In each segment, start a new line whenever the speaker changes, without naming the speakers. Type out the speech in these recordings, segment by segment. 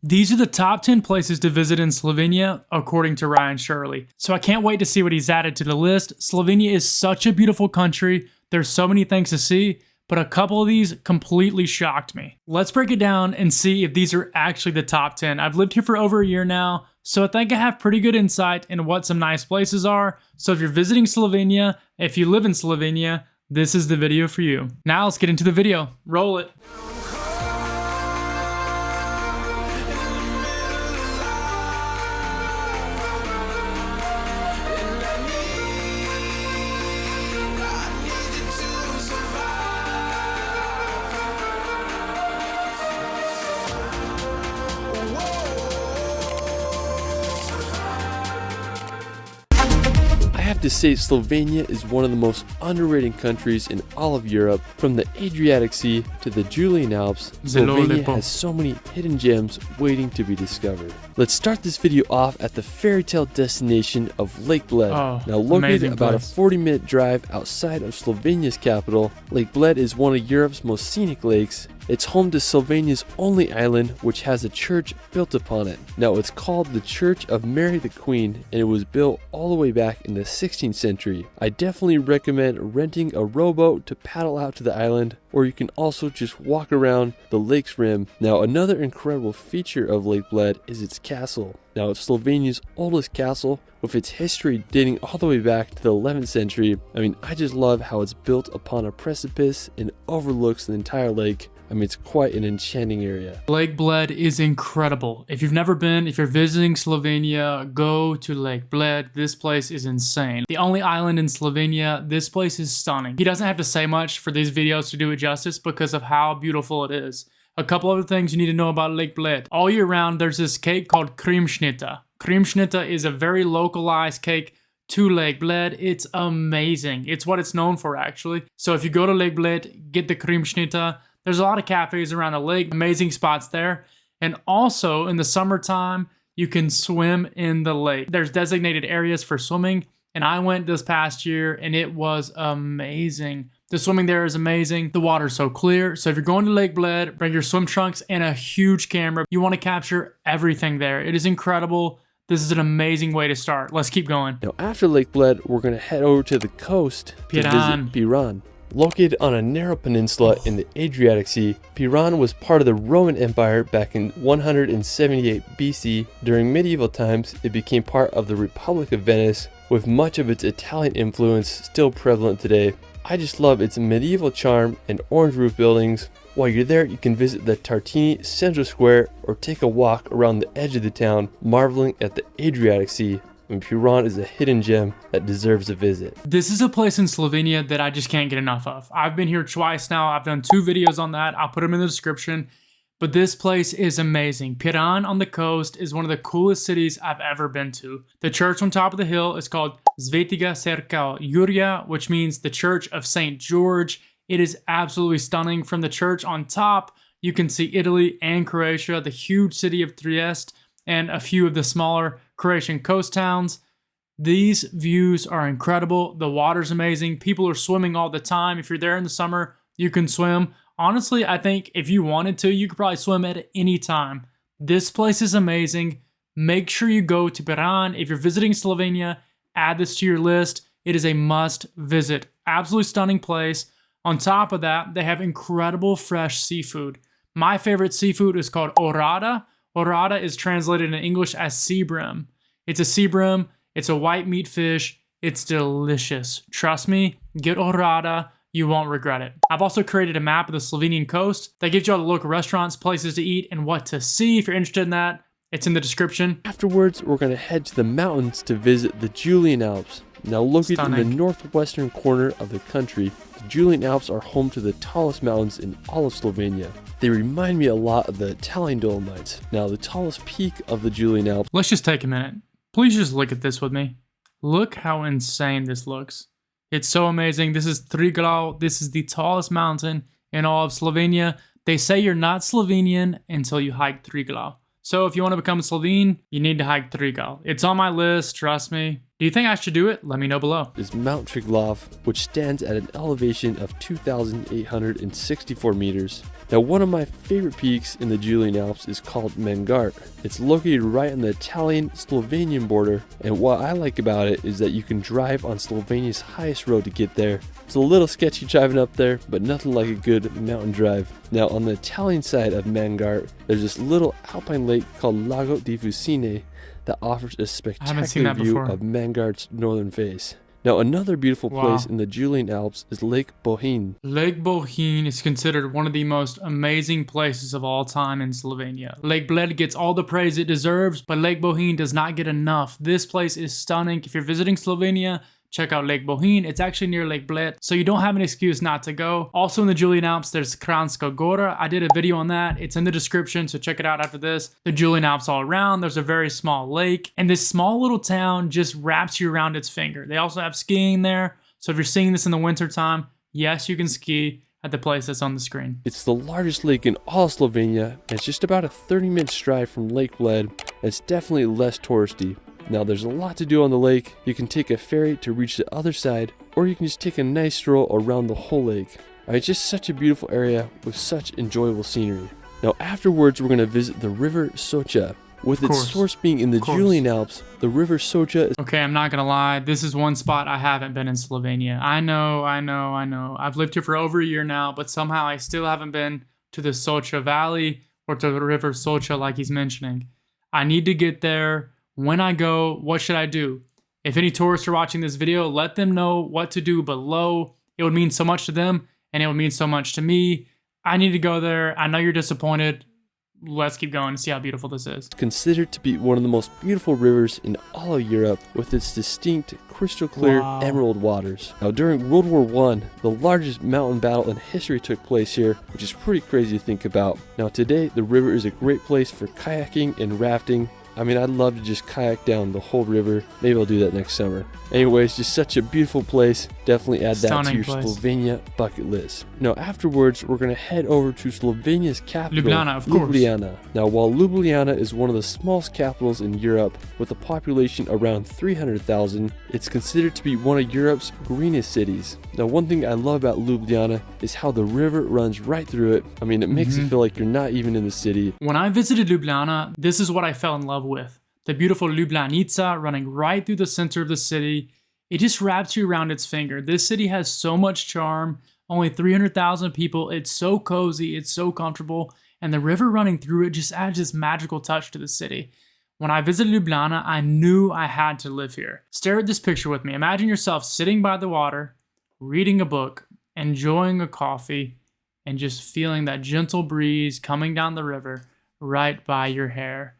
These are the top 10 places to visit in Slovenia, according to Ryan Shirley. So I can't wait to see what he's added to the list. Slovenia is such a beautiful country. There's so many things to see, but a couple of these completely shocked me. Let's break it down and see if these are actually the top 10. I've lived here for over a year now, so I think I have pretty good insight into what some nice places are. So if you're visiting Slovenia, if you live in Slovenia, this is the video for you. Now let's get into the video. Roll it.
I have to say, Slovenia is one of the most underrated countries in all of Europe. From the Adriatic Sea to the Julian Alps, Slovenia has so many hidden gems waiting to be discovered. Let's start this video off at the fairy tale destination of Lake Bled. Now located about a 40-minute drive outside of Slovenia's capital, Lake Bled is one of Europe's most scenic lakes. It's home to Slovenia's only island, which has a church built upon it. Now it's called the Church of Mary the Queen, and it was built all the way back in the 16th century. I definitely recommend renting a rowboat to paddle out to the island, or you can also just walk around the lake's rim. Now another incredible feature of Lake Bled is its castle. Now it's Slovenia's oldest castle, with its history dating all the way back to the 11th century. I mean, I just love how it's built upon a precipice and overlooks the entire lake. I mean, it's quite an enchanting area.
Lake Bled is incredible. If you've never been, if you're visiting Slovenia, go to Lake Bled. This place is insane. The only island in Slovenia, this place is stunning. He doesn't have to say much for these videos to do it justice because of how beautiful it is. A couple other things you need to know about Lake Bled. All year round, there's this cake called Krimšnita. Krimšnita is a very localized cake to Lake Bled. It's amazing. It's what it's known for, actually. So if you go to Lake Bled, get the Krimšnita. There's a lot of cafes around the lake, amazing spots there. And also in the summertime, you can swim in the lake. There's designated areas for swimming, and I went this past year and it was amazing. The swimming there is amazing. The water's so clear. So if you're going to Lake Bled, bring your swim trunks and a huge camera. You want to capture everything there. It is incredible. This is an amazing way to start. Let's keep going.
Now after Lake Bled, we're going to head over to the coast to visit Piran. Located on a narrow peninsula in the Adriatic Sea, Piran was part of the Roman Empire back in 178 BC. During medieval times, it became part of the Republic of Venice, with much of its Italian influence still prevalent today. I just love its medieval charm and orange roof buildings. While you're there, you can visit the Tartini Central Square or take a walk around the edge of the town, marveling at the Adriatic Sea. And Piran is a hidden gem that deserves a visit.
This is a place in Slovenia that I just can't get enough of. I've been here twice now. I've done 2 videos on that. I'll put them in the description. But this place is amazing. Piran on the coast is one of the coolest cities I've ever been to. The church on top of the hill is called Svetega Cerkev Jurija, which means the Church of St. George. It is absolutely stunning. From the church on top, you can see Italy and Croatia, the huge city of Trieste, and a few of the smaller Croatian coast towns. These views are incredible. The water's amazing. People are swimming all the time. If you're there in the summer, you can swim. Honestly, I think if you wanted to, you could probably swim at any time. This place is amazing. Make sure you go to Piran. If you're visiting Slovenia, add this to your list. It is a must visit. Absolutely stunning place. On top of that, they have incredible fresh seafood. My favorite seafood is called orada. Orada is translated in English as sea bream. It's a sea bream. It's a white meat fish. It's delicious. Trust me, get orada. You won't regret it. I've also created a map of the Slovenian coast that gives you all the local restaurants, places to eat, and what to see. If you're interested in that, it's in the description.
Afterwards, we're going to head to the mountains to visit the Julian Alps. Now located in the northwestern corner of the country, the Julian Alps are home to the tallest mountains in all of Slovenia. They remind me a lot of the Italian Dolomites. Now the tallest peak of the Julian Alps.
Let's just take a minute. Please just look at this with me. Look how insane this looks. It's so amazing. This is Triglav. This is the tallest mountain in all of Slovenia. They say you're not Slovenian until you hike Triglav. So if you want to become a Slovene, you need to hike Triglav. It's on my list, trust me. Do you think I should do it? Let me know below.
Is Mount Triglav, which stands at an elevation of 2,864 meters. Now, one of my favorite peaks in the Julian Alps is called Mangart. It's located right on the Italian-Slovenian border, and what I like about it is that you can drive on Slovenia's highest road to get there. It's a little sketchy driving up there, but nothing like a good mountain drive. Now, on the Italian side of Mangart, there's this little alpine lake called Lago di Fucine that offers a spectacular view of Mangart's northern face. Now, another beautiful place in the Julian Alps is Lake Bohinj.
Lake Bohinj is considered one of the most amazing places of all time in Slovenia. Lake Bled gets all the praise it deserves, but Lake Bohinj does not get enough. This place is stunning. If you're visiting Slovenia, check out Lake Bohinj. It's actually near Lake Bled, so you don't have an excuse not to go. Also in the Julian Alps, there's Kranjska Gora. I did a video on that. It's in the description, so check it out after this. The Julian Alps all around. There's a very small lake, and this small little town just wraps you around its finger. They also have skiing there, so if you're seeing this in the winter time, yes, you can ski at the place that's on the screen.
It's the largest lake in all Slovenia, and it's just about a 30-minute drive from Lake Bled, and it's definitely less touristy. Now, there's a lot to do on the lake. You can take a ferry to reach the other side, or you can just take a nice stroll around the whole lake. It's just such a beautiful area with such enjoyable scenery. Now, afterwards, we're going to visit the river Soča. With its source being in the Julian Alps, the river Soča is...
Okay, I'm not going to lie. This is one spot I haven't been in Slovenia. I know. I've lived here for over a year now, but somehow I still haven't been to the Soča Valley or to the river Soča like he's mentioning. I need to get there. When I go, what should I do? If any tourists are watching this video, let them know what to do below. It would mean so much to them, and it would mean so much to me. I need to go there. I know you're disappointed. Let's keep going and see how beautiful this is.
Considered to be one of the most beautiful rivers in all of Europe, with its distinct, crystal clear emerald waters. Now, during World War I, the largest mountain battle in history took place here, which is pretty crazy to think about. Now, today, the river is a great place for kayaking and rafting. I mean, I'd love to just kayak down the whole river. Maybe I'll do that next summer. Anyways, just such a beautiful place. Definitely add that to your Slovenia bucket list. Now, afterwards, we're going to head over to Slovenia's capital,
Ljubljana, of course.
Ljubljana. Now, while Ljubljana is one of the smallest capitals in Europe, with a population around 300,000, it's considered to be one of Europe's greenest cities. Now, one thing I love about Ljubljana is how the river runs right through it. I mean, it makes it feel like you're not even in the city.
When I visited Ljubljana, this is what I fell in love with. The beautiful Ljubljanica running right through the center of the city. It just wraps you around its finger. This city has so much charm. Only 300,000 people. It's so cozy. It's so comfortable. And the river running through it just adds this magical touch to the city. When I visited Ljubljana, I knew I had to live here. Stare at this picture with me. Imagine yourself sitting by the water, reading a book, enjoying a coffee, and just feeling that gentle breeze coming down the river right by your hair.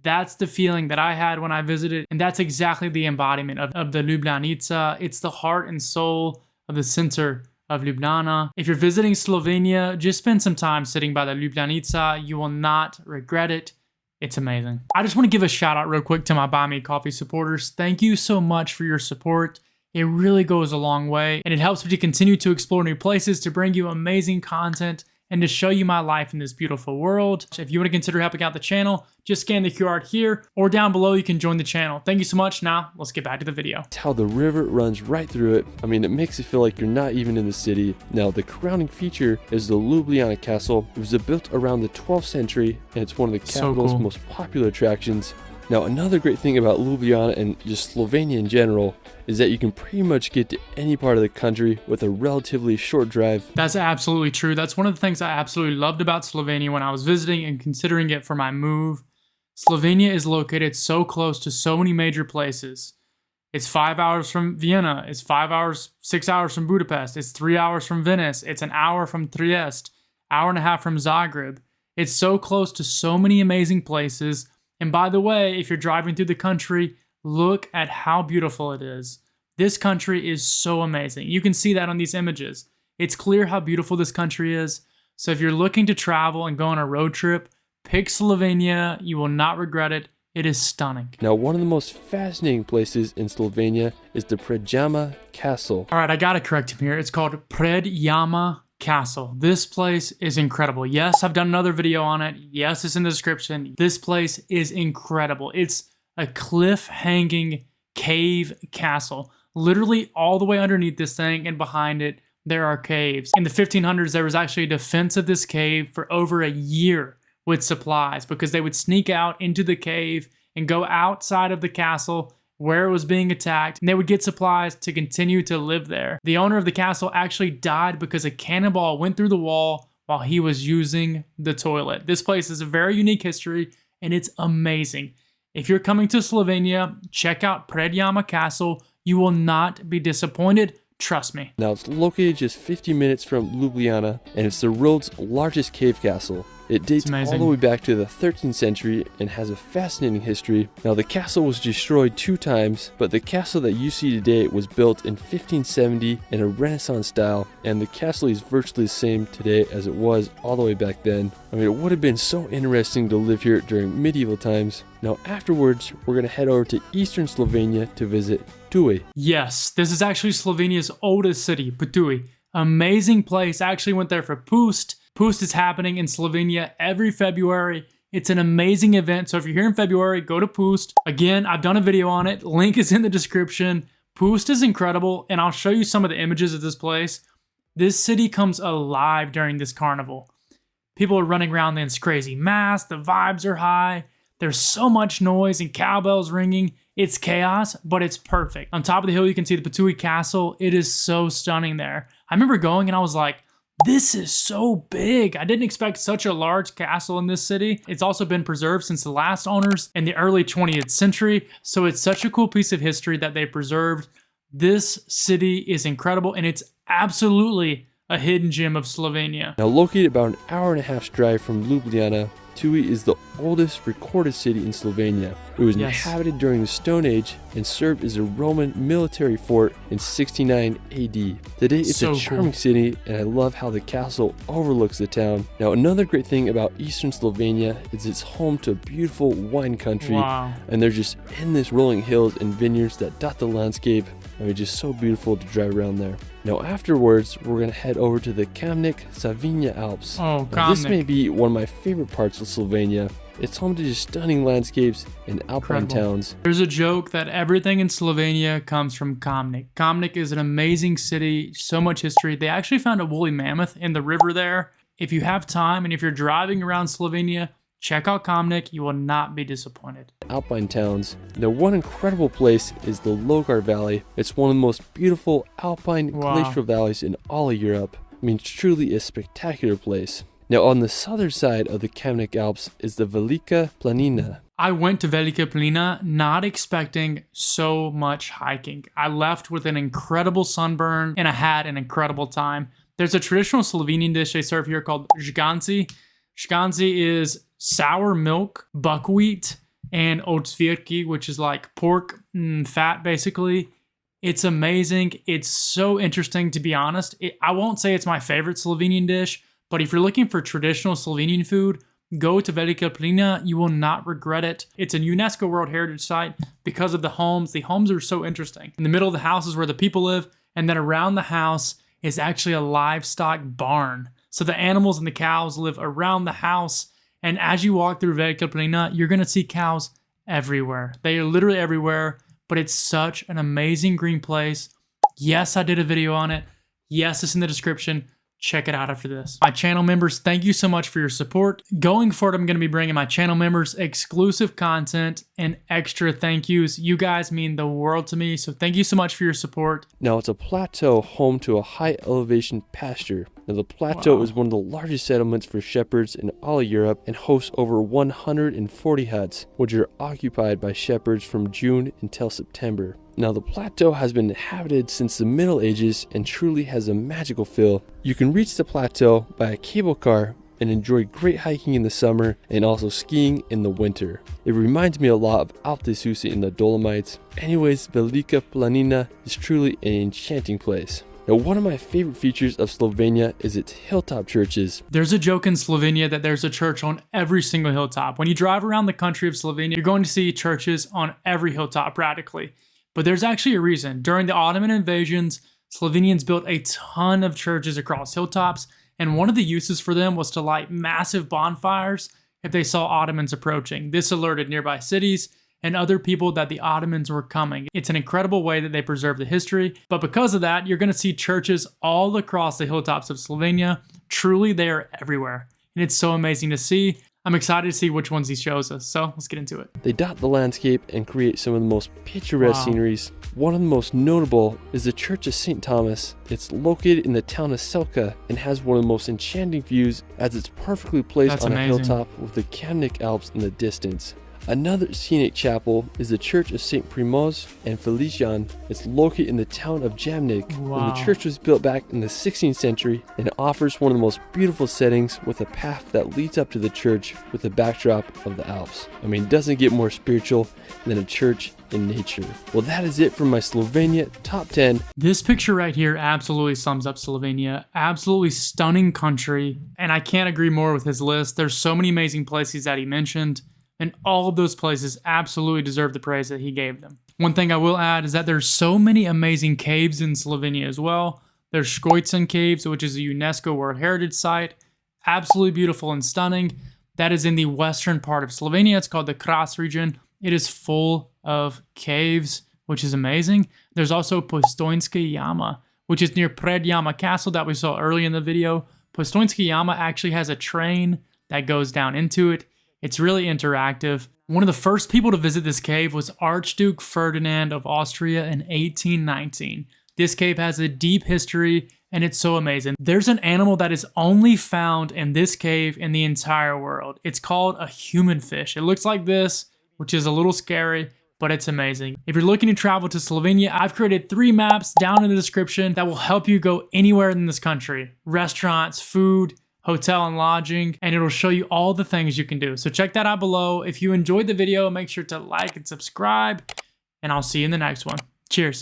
That's the feeling that I had when I visited, and that's exactly the embodiment of the Ljubljanica. It's the heart and soul of the center of Ljubljana. If you're visiting Slovenia, just spend some time sitting by the Ljubljanica. You will not regret it. It's amazing. I just want to give a shout out real quick to my Buy Me Coffee supporters. Thank you so much for your support. It really goes a long way, and it helps me to continue to explore new places, to bring you amazing content, and to show you my life in this beautiful world. If you want to consider helping out the channel, just scan the QR here, or down below you can join the channel. Thank you so much. Now, let's get back to the video.
It's how the river runs right through it. I mean, it makes it feel like you're not even in the city. Now, the crowning feature is the Ljubljana Castle. It was built around the 12th century, and it's one of the capital's most popular attractions. Now, another great thing about Ljubljana and just Slovenia in general is that you can pretty much get to any part of the country with a relatively short drive.
That's absolutely true. That's one of the things I absolutely loved about Slovenia when I was visiting and considering it for my move. Slovenia is located so close to so many major places. It's 5 hours from Vienna. It's 6 hours from Budapest. It's 3 hours from Venice. It's an hour from Trieste, hour and a half from Zagreb. It's so close to so many amazing places. And by the way, if you're driving through the country, look at how beautiful it is. This country is so amazing. You can see that on these images. It's clear how beautiful this country is. So if you're looking to travel and go on a road trip, pick Slovenia. You will not regret it. It is stunning.
Now, one of the most fascinating places in Slovenia is the Predjama Castle.
All right, I gotta correct him here. It's called Predjama Castle. This place is incredible. Yes, I've done another video on it. Yes, it's in the description. This place is incredible. It's a cliff-hanging cave castle. Literally all the way underneath this thing and behind it there are caves. In the 1500s, there was actually a defense of this cave for over a year with supplies because they would sneak out into the cave and go outside of the castle where it was being attacked, and they would get supplies to continue to live there. The owner of the castle actually died because a cannonball went through the wall while he was using the toilet. This place is a very unique history, and it's amazing. If you're coming to Slovenia, check out Predjama Castle. You will not be disappointed. Trust me.
Now, it's located just 50 minutes from Ljubljana, and it's the world's largest cave castle. It dates all the way back to the 13th century and has a fascinating history. Now, the castle was destroyed 2 times, but the castle that you see today was built in 1570 in a Renaissance style, and the castle is virtually the same today as it was all the way back then. I mean, it would have been so interesting to live here during medieval times. Now, afterwards, we're going to head over to eastern Slovenia to visit Ptuj.
Yes, this is actually Slovenia's oldest city, Ptuj. Amazing place. I actually went there for Pust. Pust is happening in Slovenia every February. It's an amazing event. So if you're here in February, go to Pust. Again, I've done a video on it. Link is in the description. Pust is incredible, and I'll show you some of the images of this place. This city comes alive during this carnival. People are running around in this crazy mass. The vibes are high. There's so much noise and cowbells ringing. It's chaos, but it's perfect. On top of the hill, you can see the Ptuj Castle. It is so stunning there. I remember going and I was like, this is so big. I didn't expect such a large castle in this city. It's also been preserved since the last owners in the early 20th century. So it's such a cool piece of history that they preserved. This city is incredible, and it's absolutely a hidden gem of Slovenia.
Now, located about an hour and a half's drive from Ljubljana, Ptuj is the oldest recorded city in Slovenia. It was inhabited during the Stone Age and served as a Roman military fort in 69 AD. Today, it's a charming city, and I love how the castle overlooks the town. Now, another great thing about eastern Slovenia is it's home to a beautiful wine country, and they're just endless rolling hills and vineyards that dot the landscape. I mean, just so beautiful to drive around there. Now, afterwards, we're going to head over to the Kamnik-Savinja Alps.
Now,
this may be one of my favorite parts of Slovenia. It's home to just stunning landscapes and alpine towns.
There's a joke that everything in Slovenia comes from Kamnik. Kamnik is an amazing city, so much history. They actually found a woolly mammoth in the river there. If you have time and if you're driving around Slovenia, check out Kamnik. You will not be disappointed.
Alpine towns. Now, one incredible place is the Logar Valley. It's one of the most beautiful alpine glacial valleys in all of Europe. I mean, it's truly a spectacular place. Now, on the southern side of the Kamnik Alps is the Velika Planina.
I went to Velika Planina not expecting so much hiking. I left with an incredible sunburn, and I had an incredible time. There's a traditional Slovenian dish they serve here called žganci. Žganci is sour milk, buckwheat, and ocvirki, which is like pork fat, basically. It's amazing. It's so interesting, to be honest. I won't say it's my favorite Slovenian dish, but if you're looking for traditional Slovenian food, go to Velika Planina. You will not regret it. It's a UNESCO World Heritage Site because of the homes. The homes are so interesting. In the middle of the house is where the people live, and then around the house is actually a livestock barn. So the animals and the cows live around the house. And as you walk through Velika Planina, you're going to see cows everywhere. They are literally everywhere, but it's such an amazing green place. Yes, I did a video on it. Yes, it's in the description. Check it out after this. My channel members, thank you so much for your support. Going forward, I'm going to be bringing my channel members exclusive content and extra thank yous. You guys mean the world to me, so thank you so much for your support.
Now, it's a plateau home to a high elevation pasture. Now, the plateau is one of the largest settlements for shepherds in all of Europe and hosts over 140 huts, which are occupied by shepherds from June until September. Now, the plateau has been inhabited since the Middle Ages and truly has a magical feel. You can reach the plateau by a cable car and enjoy great hiking in the summer and also skiing in the winter. It reminds me a lot of Alpe d'Huez in the Dolomites. Anyways, Velika Planina is truly an enchanting place. Now, one of my favorite features of Slovenia is its hilltop churches.
There's a joke in Slovenia that there's a church on every single hilltop. When you drive around the country of Slovenia, you're going to see churches on every hilltop practically. But there's actually a reason. During the Ottoman invasions, Slovenians built a ton of churches across hilltops, and one of the uses for them was to light massive bonfires if they saw Ottomans approaching. This alerted nearby cities, and other people that the Ottomans were coming. It's an incredible way that they preserve the history, but because of that, you're gonna see churches all across the hilltops of Slovenia. Truly, they are everywhere, and it's so amazing to see. I'm excited to see which ones he shows us, so let's get into it.
They dot the landscape and create some of the most picturesque sceneries. One of the most notable is the Church of St. Thomas. It's located in the town of Selka and has one of the most enchanting views as it's perfectly placed on a hilltop with the Kamnik Alps in the distance. Another scenic chapel is the Church of St. Primoz and Felician. It's located in the town of Jamnik. And the church was built back in the 16th century and it offers one of the most beautiful settings with a path that leads up to the church with the backdrop of the Alps. I mean, it doesn't get more spiritual than a church in nature. Well, that is it for my Slovenia top 10.
This picture right here absolutely sums up Slovenia. Absolutely stunning country, and I can't agree more with his list. There's so many amazing places that he mentioned, and all of those places absolutely deserve the praise that he gave them. One thing I will add is that there's so many amazing caves in Slovenia as well. There's Škocjan Caves, which is a UNESCO World Heritage Site. Absolutely beautiful and stunning. That is in the western part of Slovenia. It's called the Kras region. It is full of caves, which is amazing. There's also Postojna Jama, which is near Predjama Castle that we saw early in the video. Postojna Jama actually has a train that goes down into it. It's really interactive. One of the first people to visit this cave was Archduke Ferdinand of Austria in 1819. This cave has a deep history and it's so amazing. There's an animal that is only found in this cave in the entire world. It's called a human fish. It looks like this, which is a little scary, but it's amazing. If you're looking to travel to Slovenia, I've created 3 maps down in the description that will help you go anywhere in this country. Restaurants, food, hotel and lodging, and it'll show you all the things you can do. So check that out below. If you enjoyed the video, make sure to like and subscribe, and I'll see you in the next one. Cheers.